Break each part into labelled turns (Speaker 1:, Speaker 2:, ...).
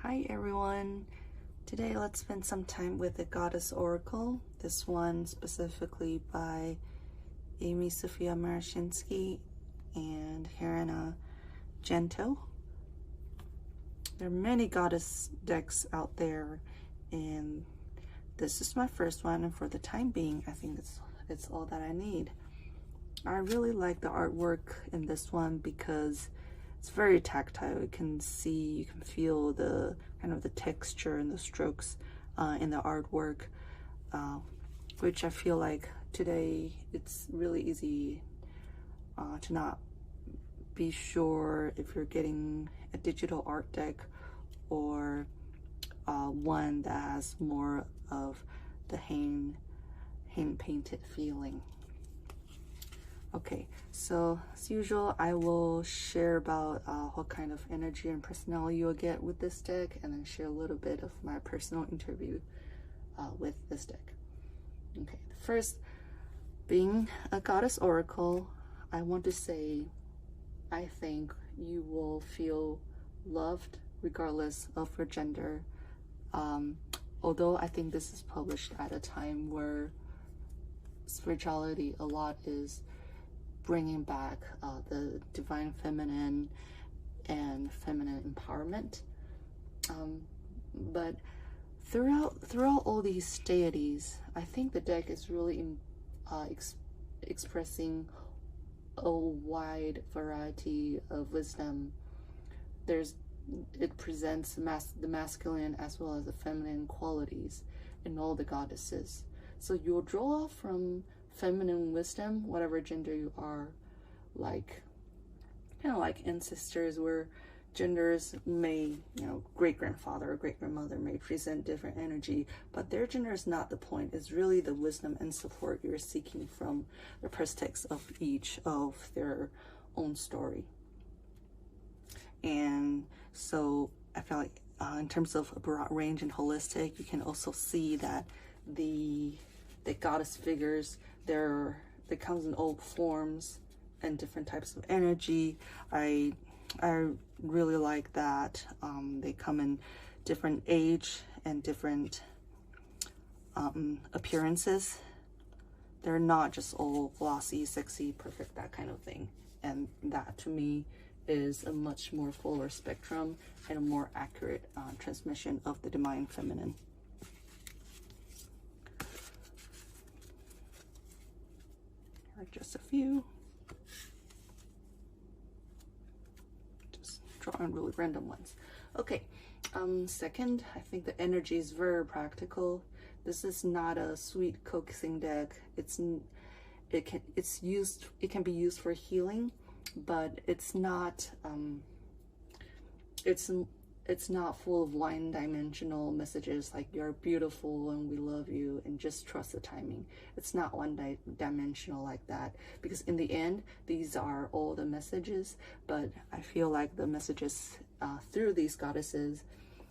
Speaker 1: Hi everyone! Today let's spend some time with the Goddess Oracle. This one specifically by Amy Sophia Marashinsky and Helena Gento. There are many goddess decks out there, and this is my first one, and for the time being I think it's all that I need. I really like the artwork in this one because it's very tactile. You can see, you can feel the kind of the texture and the strokes in the artwork, which I feel like today it's really easy to not be sure if you're getting a digital art deck or one that has more of the hand painted feeling. Okay, so as usual, I will share about what kind of energy and personality you'll get with this deck, and then share a little bit of my personal interview with this deck. Okay, first, being a goddess oracle, I want to say I think you will feel loved regardless of your gender. Although I think this is published at a time where spirituality a lot is bringing back the divine feminine and feminine empowerment, but throughout all these deities, I think the deck is really expressing a wide variety of wisdom. It presents the masculine as well as the feminine qualities in all the goddesses. So you'll draw from feminine wisdom, whatever gender you are, like kind of like ancestors, where genders may, great-grandfather or great-grandmother may present different energy, but their gender is not the point. It's really the wisdom and support you're seeking from the perspectives of each of their own story. And so I feel like in terms of a broad range and holistic, you can also see that the goddess figures, they comes in all forms and different types of energy. I really like that they come in different age and different appearances. They're not just all glossy, sexy, perfect, that kind of thing. And that to me is a much more fuller spectrum and a more accurate transmission of the divine feminine. Just a few. Just drawing really random ones. Okay, second, I think the energy is very practical. This is not a sweet coaxing deck. It can be used for healing, but it's not it's not full of one-dimensional messages like you're beautiful and we love you and just trust the timing. It's not one-dimensional like that, because in the end these are all the messages, but I feel like the messages through these goddesses,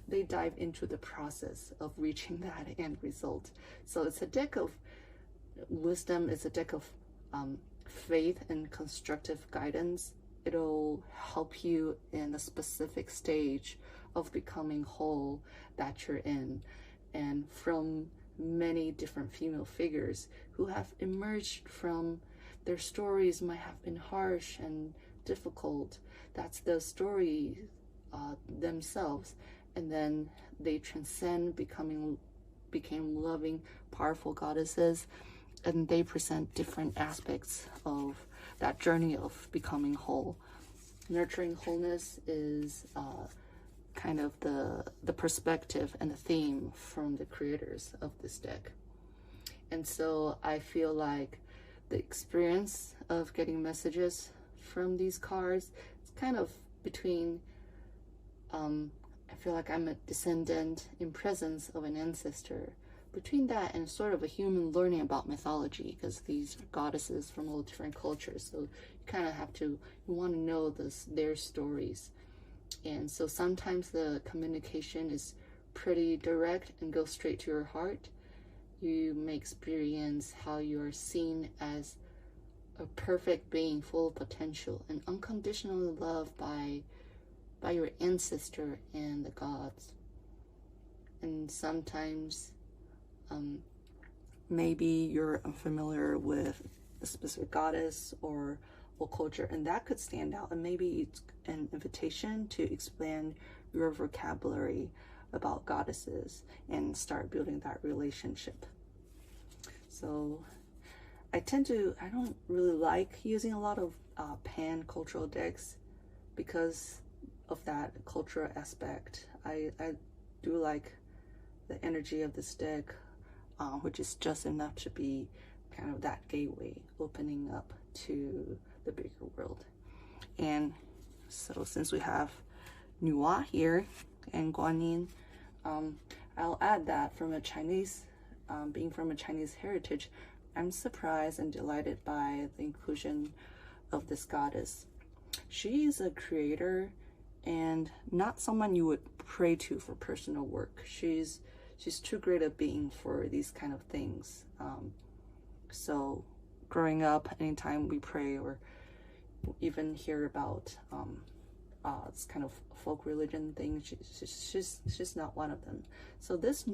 Speaker 1: they dive into the process of reaching that end result. So it's a deck of wisdom, it's a deck of faith and constructive guidance. It'll help you in a specific stage of becoming whole that you're in, and from many different female figures who have emerged from their stories might have been harsh and difficult. That's the story themselves, and then they transcend, became loving, powerful goddesses, and they present different aspects of that journey of becoming whole. Nurturing wholeness is kind of the perspective and the theme from the creators of this deck. And so I feel like the experience of getting messages from these cards is kind of between I feel like I'm a descendant in presence of an ancestor, between that and sort of a human learning about mythology, because these are goddesses from all different cultures, so you kind of have to, you want to know their stories. And so sometimes the communication is pretty direct and goes straight to your heart. You may experience how you are seen as a perfect being full of potential and unconditionally loved by your ancestor and the gods. And sometimes maybe you're unfamiliar with a specific goddess or culture, and that could stand out, and maybe it's an invitation to expand your vocabulary about goddesses and start building that relationship. So I don't really like using a lot of pan cultural decks because of that cultural aspect. I do like the energy of this deck, which is just enough to be kind of that gateway opening up to the bigger world. And so since we have Nuwa here and Guanyin, I'll add that from a Chinese, being from a Chinese heritage, I'm surprised and delighted by the inclusion of this goddess. She is a creator and not someone you would pray to for personal work. She's too great a being for these kind of things. So growing up, anytime we pray or even hear about this kind of folk religion thing, she's not one of them. So this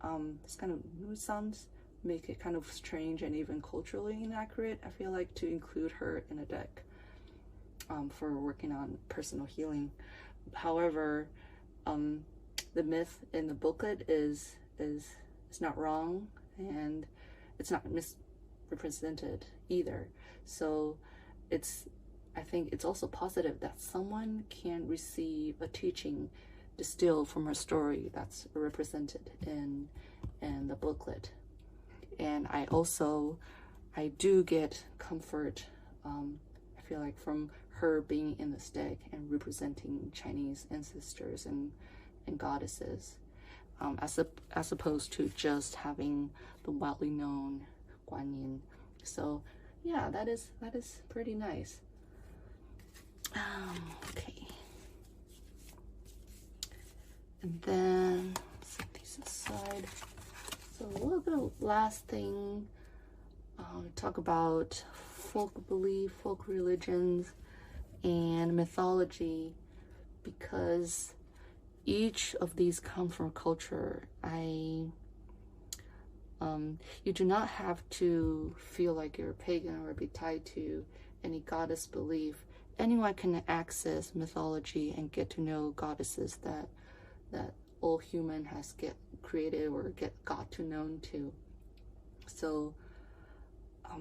Speaker 1: kind of new sounds make it kind of strange and even culturally inaccurate, I feel like, to include her in a deck for working on personal healing. However, the myth in the booklet is not wrong, and it's not misrepresented either. So I think it's also positive that someone can receive a teaching distilled from her story that's represented in the booklet. And I do get comfort, I feel like, from her being in this deck and representing Chinese ancestors and goddesses, as opposed to just having the widely known Guanyin. So yeah, that is pretty nice. Okay. And then set these aside. So a little bit of last thing, talk about folk belief, folk religions, and mythology, because each of these come from culture. You do not have to feel like you're a pagan or be tied to any goddess belief. Anyone can access mythology and get to know goddesses that all human has created or got to known to. So I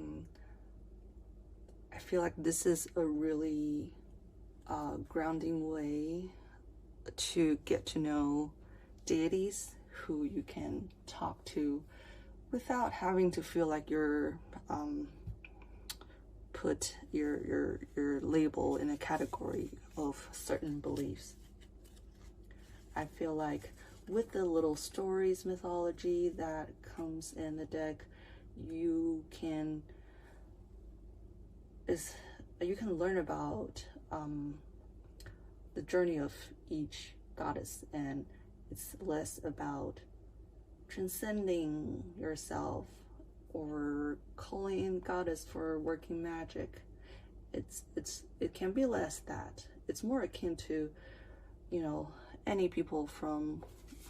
Speaker 1: feel like this is a really grounding way to get to know deities who you can talk to without having to feel like you're put your label in a category of certain beliefs. I feel like with the little stories, mythology that comes in the deck, you can learn about the journey of each goddess, and it's less about transcending yourself or calling in goddess for working magic. It can be less that. It's more akin to, any people from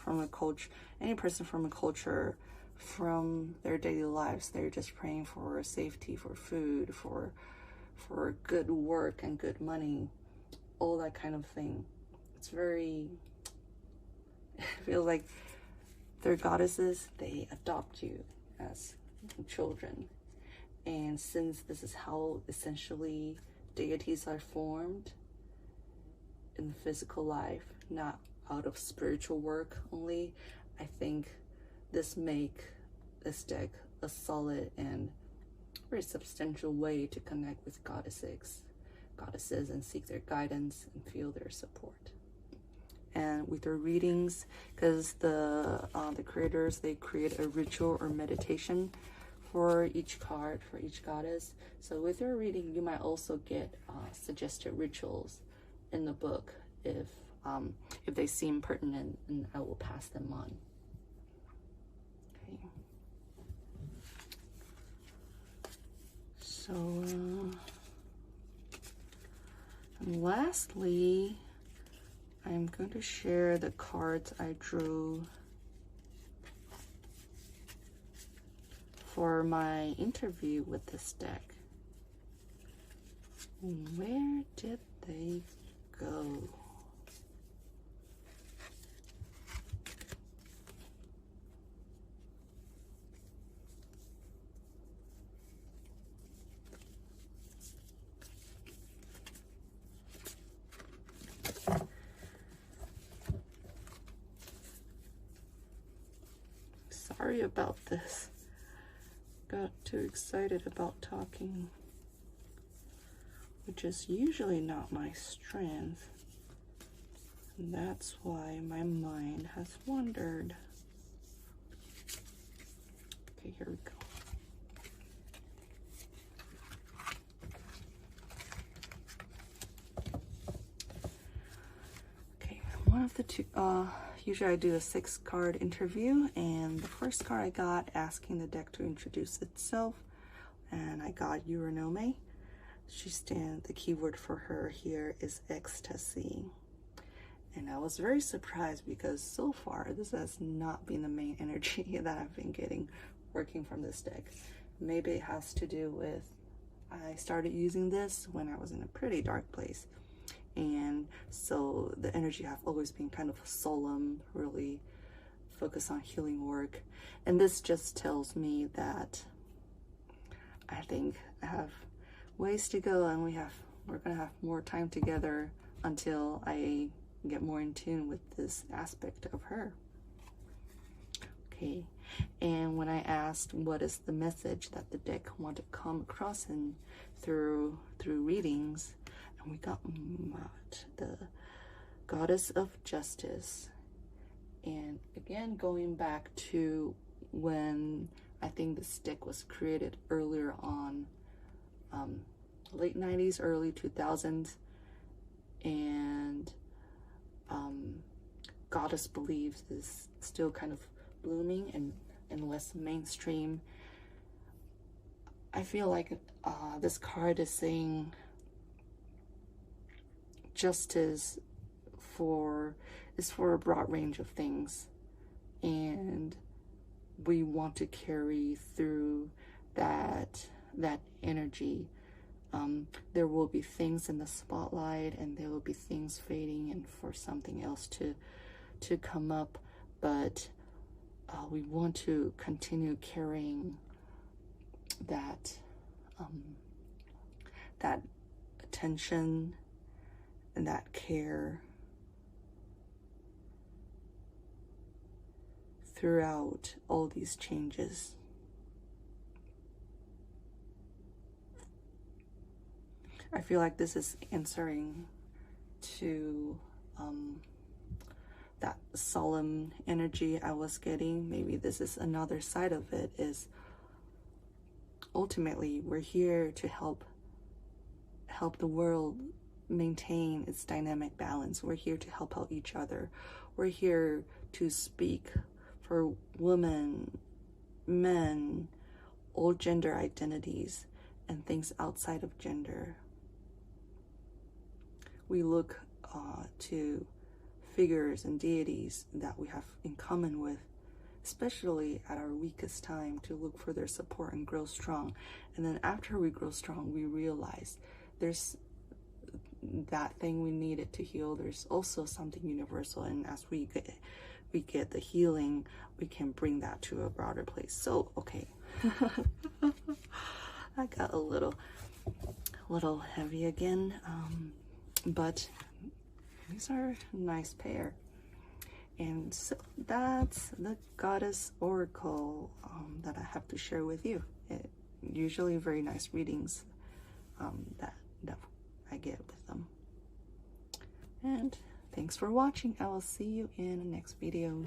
Speaker 1: a culture, any person from a culture, from their daily lives, they're just praying for safety, for food, for good work and good money, all that kind of thing. It's very, I feel like they're goddesses, they adopt you as children. And since this is how essentially deities are formed in physical life, not out of spiritual work only, I think this make this deck a solid and very substantial way to connect with goddesses and seek their guidance and feel their support. And with their readings, because the creators, they create a ritual or meditation for each card, for each goddess. So with your reading, you might also get suggested rituals in the book if they seem pertinent, and I will pass them on. Okay. So, and lastly, I'm going to share the cards I drew for my interview with this deck. Where did they go? Sorry about this. Got too excited about talking, which is usually not my strength. And that's why my mind has wandered. Okay, here we go. Okay, one of the two, usually I do a 6-card interview, and the first card I got asking the deck to introduce itself, and I got Euronome. The keyword for her here is ecstasy. And I was very surprised because so far this has not been the main energy that I've been getting working from this deck. Maybe it has to do with I started using this when I was in a pretty dark place. And so the energy have always been kind of solemn, really focused on healing work. And this just tells me that I think I have ways to go, and we're gonna have more time together until I get more in tune with this aspect of her. Okay, and when I asked what is the message that the deck want to come across in through readings, and we got Maat, the goddess of justice. And again, going back to when I think this deck was created earlier on, late 90s, early 2000s, and goddess beliefs is still kind of blooming and less mainstream. I feel like this card is saying justice is for a broad range of things, and we want to carry through that energy. There will be things in the spotlight, and there will be things fading and for something else to come up, but we want to continue carrying that that attention and that care throughout all these changes. I feel like this is answering to that solemn energy I was getting. Maybe this is another side of it, is ultimately we're here to help the world maintain its dynamic balance. We're here to help out each other. We're here to speak for women, men, all gender identities, and things outside of gender. We look to figures and deities that we have in common with, especially at our weakest time, to look for their support and grow strong. And then after we grow strong, we realize there's that thing we needed to heal. There's also something universal, and as we get the healing, we can bring that to a broader place. So, okay. I got a little heavy again, but these are a nice pair. And so that's the Goddess Oracle that I have to share with you. Usually very nice readings that I get with them. And thanks for watching. I will see you in the next video.